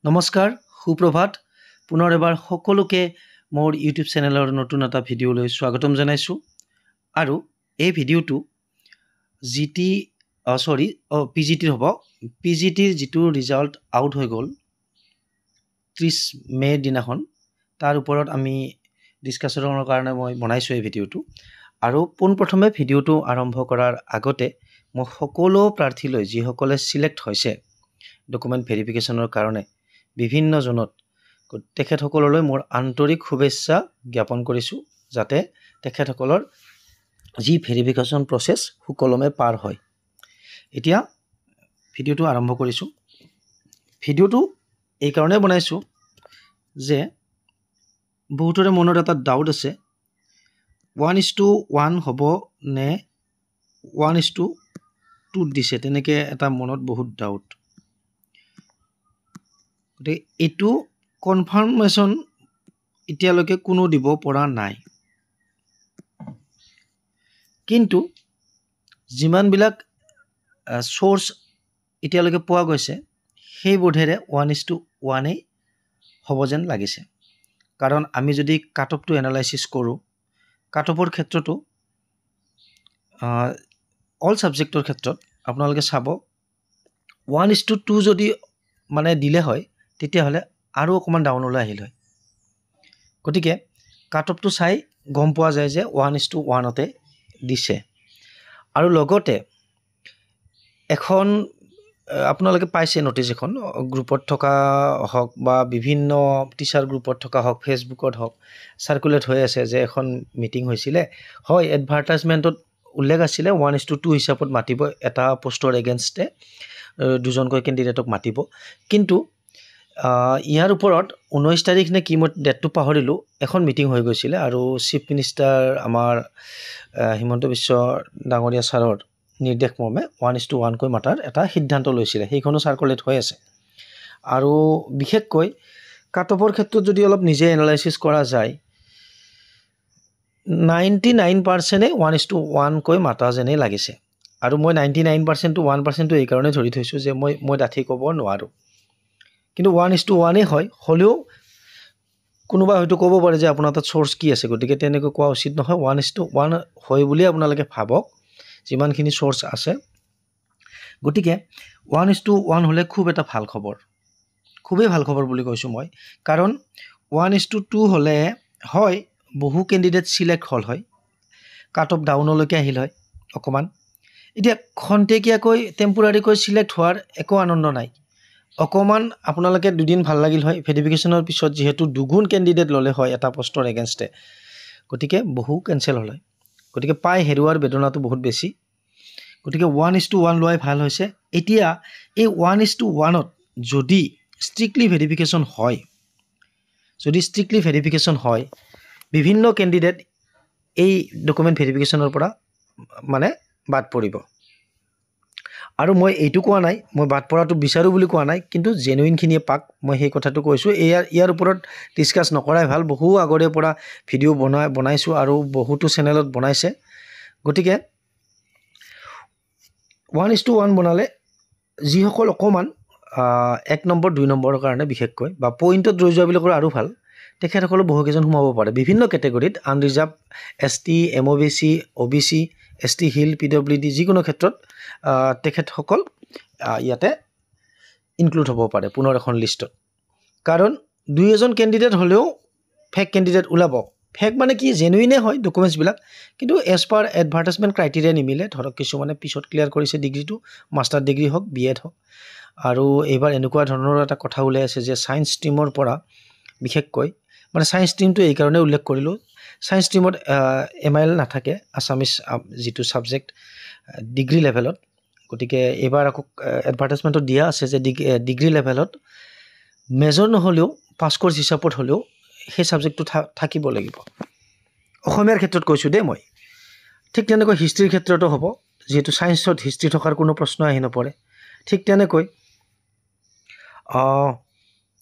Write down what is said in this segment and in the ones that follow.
নমস্কাৰ সুপ্ৰভাত পুনৰ এবাৰ সকলোকে মোৰ ইউটিউব চেনেলৰ নতুন এটা ভিডিঅ'লৈ স্বাগতম জনাইছো আৰু এই ভিডিঅ'টো পিজিটিৰ হ'ব পিজিটিৰ যেটো ৰিজাল্ট আউট হৈ গ'ল 30 মে দিনাখন তাৰ ওপৰত আমি ডিসকাশনৰ কাৰণে মই বনাইছো এই ভিডিঅ'টো আৰু পোনপ্ৰথমে ভিডিঅ'টো আৰম্ভ কৰাৰ আগতে মই সকলো প্ৰাৰ্থীলৈ যিসকলে সিলেক্ট হৈছে ডকুমেন্ট ভেৰিফিকেশনৰ কাৰণে বিভিন্ন জনত তেখেতসকললৈ মোৰ আন্তৰিক শুভেচ্ছা জ্ঞাপন কৰিছো যাতে তেখেতসকলৰ যি ভেৰিফিকেশন প্ৰসেস সুকলমে পাৰ হয় এতিয়া ভিডিঅ'টো আৰম্ভ কৰিছো ভিডিঅ'টো এই কাৰণে বনাইছো যে বহুতৰে মনত এটা ডাউট আছে 1:1 হ'ব নে 1:2 দিছে তেনেকে এটা মনত বহুত ডাউট এটো কনফাৰ্মেশন এতিয়ালৈকে কোনো দিব পৰা নাই কিন্তু যিমান বিলাক সোৰ্স এতিয়ালৈকে পোৱা গৈছে সেই বোধেৰে 1:1 হ'ব যেন লাগিছে কাৰণ আমি যদি কাট অফটো এনালাইসিস কৰো কাট অফৰ ক্ষেত্ৰটো অল সাবজেক্টৰ ক্ষেত্ৰত আপোনালোকে চাব 1:2 যদি মানে দিলে হয় তেতিয়া হলে আৰু অকমান ডাউনলৈ আহিল হয় গতিকে কাট অফটো চাই গম পোৱা যায় যে 1:1 তে দিছে আৰু লগতে এখন আপোনালোকে পাইছে নোটিস এখন গ্ৰুপত থকা হক বা বিভিন্ন টিচাৰ গ্ৰুপত থকা হক ফেসবুকত হক সাৰ্কুলেট হৈ আছে যে এখন মিটিং হৈছিলে হয় এডভাৰটাইজমেন্টত উল্লেখ আছিল 1:2 হিচাপত মাতিব এটা পোষ্টৰ এগেইনষ্টে দুজনকৈ ক্যান্ডিডেটক মাতিব কিন্তু ইয়াৰ ওপৰত 19 তাৰিখ নে কি মই ডেটটো পাহৰিলো এখন মিটিং হৈ গৈছিল আৰু চিফ মিনিষ্টাৰ আমাৰ হিমন্ত বিশ্ব ডাঙৰীয়া ছাৰৰ নিৰ্দেশ মৰ্মে 1:1 কৈ মাতাৰ এটা সিদ্ধান্ত লৈছিল সেইখনো সাৰ্কুলেট হৈ আছে আৰু বিশেষকৈ কাট অফৰ ক্ষেত্ৰত যদি অলপ নিজে এনালাইসিস কৰা যায় 99% 1:1 কৈ মাতা যেনে লাগিছে আৰু মই 99% to 1% এই কাৰণে ধৰি থৈছো যে মই ডাঠি ক'ব নোৱাৰো কিন্তু 1:1 হয় হলেও কোনোবা হয়তো ক'ব পাৰে যে আপোনাৰ তাত সোৰ্স কি আছে গতিকে তেনেকৈ কোৱা উচিত নহয় 1:1 হয় বুলি আপোনালোকে ভাবক যিমানখিনি সোৰ্স আছে গতিকে 1:1 হলে খুব এটা ভাল খবৰ খুবেই ভাল খবৰ বুলি কৈছো মই কাৰণ 1:2 হলে হয় বহু ক্যান্ডিডেট সিলেক্ট হল হয় কাট অফ ডাউনলৈকে আহিল হয় অকমান এতিয়া খন্তেকিয়াকৈ টেম্পোৰাৰি কৈ সিলেক্ট হোৱাৰ একো আনন্দ নাই অকমান আপোনালোকে দুদিন ভাল লাগিল হয় ভেৰিফিকেশনৰ পিছত যেহেতু দুগুণ ক্যান্ডিডেট ললে হয় এটা পোষ্টৰ এগেইনষ্টে গতিকে বহু ক্যান্সেল হল হয় গতিকে পাই হেৰুৱাৰ বেদনাটো বহুত বেছি গতিকে 1:1 লোৱাই ভাল হৈছে এতিয়া এই 1:1 ত যদি স্ট্ৰিক্টলি ভেৰিফিকেশন হয় বিভিন্ন ক্যান্ডিডেট এই ডকুমেন্ট ভেৰিফিকেশনৰ পৰা মানে বাদ পৰিব আৰু মই এইটো কোৱা নাই মই বাদ পৰাটো বিচাৰো বুলি কোৱা নাই কিন্তু জেনুইন খিনিয়ে পাক মই সেই কথাটো কৈছো ইয়াৰ ওপৰত ডিসকাস নকৰাই ভাল বহু আগৰে পৰা ভিডিও বনাইছো আৰু বহুতো চেনেলত বনাইছে গতিকে 1:1 বনালে যিসকল অকমান 1 নম্বৰ 2 নম্বৰৰ কাৰণে বিশেষকৈ বা পইণ্টত ৰৈ যোৱা বুলি আৰু ভাল তেখেতসকল বহুকেজন সোমাব পাৰে বিভিন্ন ক্যাটাগৰীত unreserved ST MOBC OBC ST hill PWD যিকোনো ক্ষেত্ৰত তেখেতসকল ইয়াতে ইনক্লুড হ'ব পাৰে পুনৰ এখন লিষ্টত কাৰণ দুই এজন ক্যান্ডিডেট হলেও ফেক ক্যান্ডিডেট ওলাব ফেক মানে কি জেনুইনে হয় ডকুমেন্টস বিলাক কিন্তু এজ পাৰ এডভাৰটাইজমেন্ট ক্ৰাইটেৰিয়া নিমিলে ধৰক কিছু মানে পিছত ক্লিয়াৰ কৰিছে ডিগ্ৰীটো মাস্টাৰ ডিগ্ৰী হক বিএড হক আৰু এইবাৰ এনেকুৱা ধৰণৰ এটা কথা ওলাই আছে যে সায়েন্স ষ্ট্ৰীমৰ পৰা বিশেষকৈ মানে সায়েন্স ষ্ট্ৰীমটো এই কাৰণে উল্লেখ কৰিলো সায়েন্স ষ্ট্ৰীমত এমআইএল নাথাকে আসামিজ যেটো সাবজেক্ট ডিগ্ৰী লেভেলত গতিকে এবাৰ আকৌ এডভাৰটাইজমেন্টত দিয়া আছে যে ডিগ্ৰী লেভেলত মেজৰ নহলেও পাস কোৰ্স হিচাপত হলেও সেই সাবজেক্টটো থাকিব লাগিব অসমীয়াৰ ক্ষেত্ৰত কৈছো দে মই ঠিক তেনেকৈ হিষ্ট্ৰীৰ ক্ষেত্ৰতো হ'ব যেটো সায়েন্সত হিষ্ট্ৰী থকাৰ কোনো প্ৰশ্ন আহি নপৰে ঠিক তেনেকৈ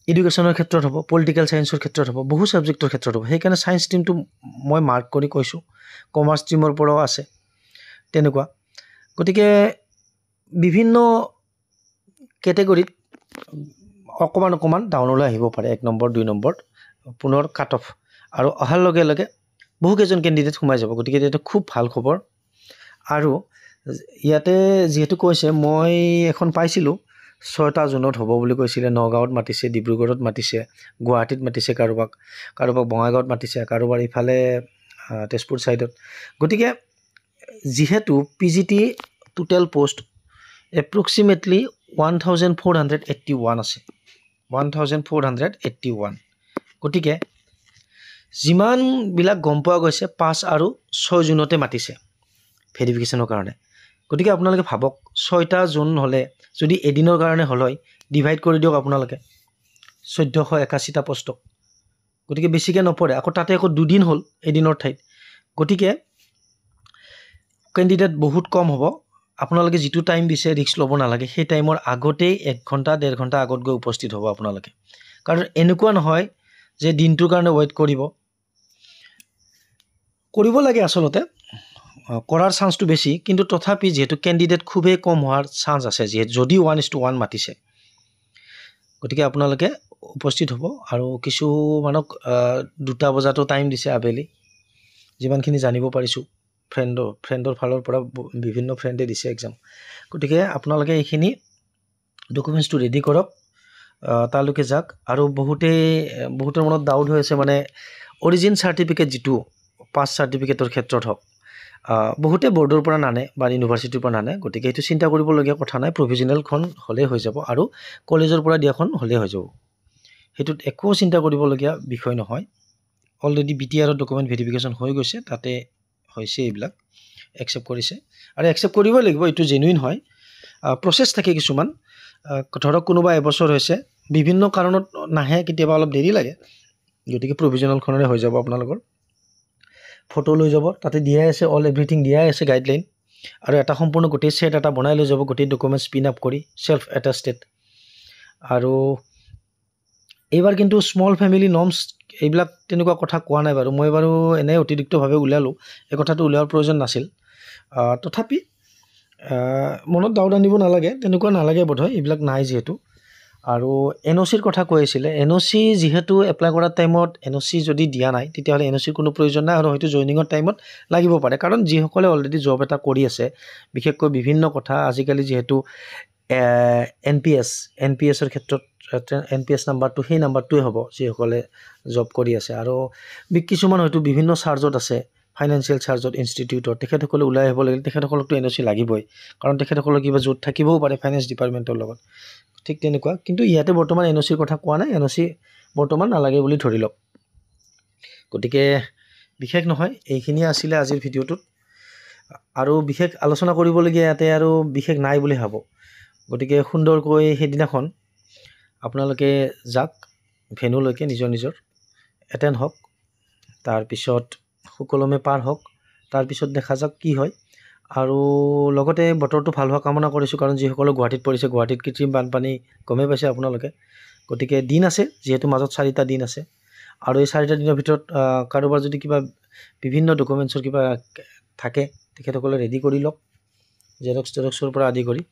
এডুকেশনৰ ক্ষেত্ৰত হ'ব পলিটিক্যাল সায়েন্সৰ ক্ষেত্ৰত হ'ব বহু সাবজেক্টৰ ক্ষেত্ৰত হ'ব সেইকাৰণে সায়েন্স ষ্ট্ৰীমটো মই মাৰ্ক কৰি কৈছো কমাৰ্চ ষ্ট্ৰীমৰ পৰাও আছে তেনেকুৱা গতিকে বিভিন্ন ক্যাটাগৰীত অকণমান ডাউনলৈ আহিব পাৰে 1 নম্বৰ 2 নম্বৰত পুনৰ কাট অফ আৰু অহাৰ লগে লগে বহুকেইজন কেণ্ডিডেট সোমাই যাব গতিকে এইটো খুব ভাল খবৰ আৰু ইয়াতে যিহেতু কৈছে মই এখন পাইছিলোঁ 6টা জুনত হ'ব বুলি কৈছিলে নগাঁৱত মাতিছে ডিব্ৰুগড়ত মাতিছে গুৱাহাটীত মাতিছে কাৰোবাক বঙাইগাঁৱত মাতিছে কাৰোবাৰ ইফালে তেজপুৰ ছাইডত গতিকে যিহেতু PGT টোটেল পোষ্ট এপ্ৰক্সিমেটলি 1481 আছে 1481 গতিকে যিমানবিলাক গম পোৱা গৈছে 5 আৰু 6 জুনতে মাতিছে ভেৰিফিকেশ্যনৰ কাৰণে গতিকে আপোনালোকে ভাবক 6টা জুন হ'লে যদি এদিনৰ কাৰণে হ'ল হয় ডিভাইড কৰি দিয়ক আপোনালোকে 1481টা পোষ্টক গতিকে বেছিকৈ নপৰে আকৌ তাতে আকৌ 2 দিন হ'ল এদিনৰ ঠাইত গতিকে কেণ্ডিডেট বহুত কম হ'ব আপোনালোকে যিটো টাইম দিছে ৰিস্ক ল'ব নালাগে সেই টাইমৰ আগতেই 1 ঘণ্টা 1.5 ঘণ্টা আগত গৈ উপস্থিত হ'ব আপোনালোকে কাৰণ এনেকুৱা নহয় যে দিনটোৰ কাৰণে ৱেইট কৰিব লাগে আচলতে কৰাৰ চান্সটো বেছি কিন্তু তথাপি যেহেতু কেণ্ডিডেট খুবেই কম হোৱাৰ চান্স আছে যদি 1:1 মাতিছে গতিকে আপোনালোকে উপস্থিত হ'ব আৰু কিছুমানক 2টা বজাতো টাইম দিছে আবেলি যিমানখিনি জানিব পাৰিছোঁ ফ্ৰেণ্ডৰ ফালৰ পৰা বিভিন্ন ফ্ৰেণ্ডে দিছে এক্সাম গতিকে আপোনালোকে এইখিনি ডকুমেণ্টছটো ৰেডি কৰক তালৈকে যাওক আৰু বহুতৰ মনত ডাউট হৈ আছে মানে অৰিজিন চাৰ্টিফিকেট যিটো পাছ চাৰ্টিফিকেটৰ ক্ষেত্ৰত হওক বহুতে বৰ্ডৰ পৰা নানে বা ইউনিভাৰ্চিটিৰ পৰা নানে গতিকে এইটো চিন্তা কৰিবলগীয়া কথা নাই প্ৰভিজনেলখন হ'লেই হৈ যাব আৰু কলেজৰ পৰা দিয়াখন হ'লেই হৈ যাব সেইটোত একো চিন্তা কৰিবলগীয়া বিষয় নহয় অলৰেডি BTRৰ ডকুমেণ্ট ভেৰিফিকেশ্যন হৈ গৈছে তাতে হৈছে এইবিলাক একচেপ্ট কৰিছে আৰু একচেপ্ট কৰিবই লাগিব এইটো জেনুইন হয় প্ৰচেছ থাকে কিছুমান ধৰক কোনোবা এবছৰ হৈছে বিভিন্ন কাৰণত নাহে কেতিয়াবা অলপ দেৰি লাগে গতিকে প্ৰভিজনেলখনৰে হৈ যাব আপোনালোকৰ ফটো লৈ যাব তাতে দিয়াই আছে অল এভৰিথিং দিয়াই আছে গাইডলাইন আৰু এটা সম্পূৰ্ণ গোটেই সেট এটা বনাই লৈ যাব গোটেই ডকুমেণ্টছ পিন আপ কৰি সেল্ফ এটাষ্টেড আৰু এইবাৰ কিন্তু স্মল ফেমিলি নৰ্মছ এইবিলাক তেনেকুৱা কথা কোৱা নাই বাৰু মই বাৰু এনে অতিৰিক্তভাৱে উলিয়ালোঁ এই কথাটো উলিওৱাৰ প্ৰয়োজন নাছিল তথাপি মনত ডাউট আনিব নালাগে তেনেকুৱা নালাগে বোধহয় এইবিলাক নাই যিহেতু আৰু NOCৰ কথা কৈ আছিলে NOC যিহেতু এপ্লাই কৰাৰ টাইমত NOC যদি দিয়া নাই তেতিয়াহ'লে NOCৰ কোনো প্ৰয়োজন নাই আৰু হয়তো জইনিঙৰ টাইমত লাগিব পাৰে কাৰণ যিসকলে অলৰেডি জব এটা কৰি আছে বিশেষকৈ বিভিন্ন কথা আজিকালি যিহেতু NPSৰ ক্ষেত্ৰত NPS নাম্বাৰটো সেই নাম্বাৰটোৱে হ'ব যিসকলে জব কৰি আছে আৰু কিছুমান হয়তো বিভিন্ন চাৰ্জত আছে ফাইনেন্সিয়েল চাৰ্জত ইনষ্টিটিউটত তেখেতসকলে ওলাই আহিব লাগিলে তেখেতসকলকতো NOC লাগিবই কাৰণ তেখেতসকলৰ কিবা জোট থাকিবও পাৰে ফাইনেন্স ডিপাৰ্টমেণ্টৰ লগত ঠিক তেনেকুৱা কিন্তু ইয়াতে বৰ্তমান NOCৰ কথা কোৱা নাই NOC বৰ্তমান নালাগে বুলি ধৰি লওক গতিকে বিশেষ নহয় এইখিনিয়ে আছিলে আজিৰ ভিডিঅ'টোত আৰু বিশেষ আলোচনা কৰিবলগীয়া ইয়াতে আৰু বিশেষ নাই বুলি ভাবোঁ গতিকে সুন্দৰকৈ সেইদিনাখন আপোনালোকে যাওক ভেনুলৈকে নিজৰ এটেণ্ড হওক তাৰপিছত সুকলমে পাৰ হওক তাৰপিছত দেখা যাওক কি হয় আৰু লগতে বতৰটো ভাল হোৱা কামনা কৰিছোঁ কাৰণ যিসকলে গুৱাহাটীত পৰিছে গুৱাহাটীত কৃত্ৰিম বানপানী গমেই পাইছে আপোনালোকে গতিকে দিন আছে যিহেতু মাজত 4টা দিন আছে আৰু এই 4টা দিনৰ ভিতৰত কাৰোবাৰ যদি কিবা বিভিন্ন ডকুমেণ্টছৰ কিবা থাকে তেখেতসকলে ৰেডি কৰি লওক জেৰক্সৰ পৰা আদি কৰি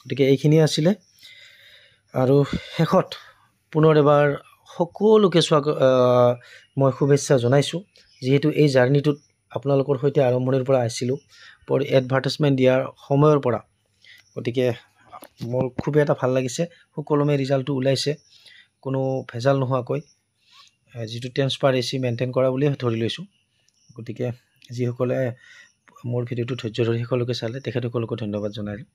গতিকে এইখিনিয়ে আছিলে আৰু শেষত পুনৰ এবাৰ সকলোকে মই শুভেচ্ছা জনাইছোঁ যিহেতু এই জাৰ্ণিটোত আপোনালোকৰ সৈতে আৰম্ভণিৰ পৰা আহিছিলোঁ এডভাৰ্টাইজমেণ্ট দিয়াৰ সময়ৰ পৰা গতিকে মোৰ খুবেই এটা ভাল লাগিছে সুকলমে ৰিজাল্টটো ওলাইছে কোনো ভেজাল নোহোৱাকৈ যিটো ট্ৰেন্সপাৰেঞ্চি মেইনটেইন কৰা বুলিয়ে ধৰি লৈছোঁ গতিকে যিসকলে মোৰ ভিডিঅ'টো ধৈৰ্য ধৰি সকলোকে চালে তেখেতসকলকো ধন্যবাদ জনালোঁ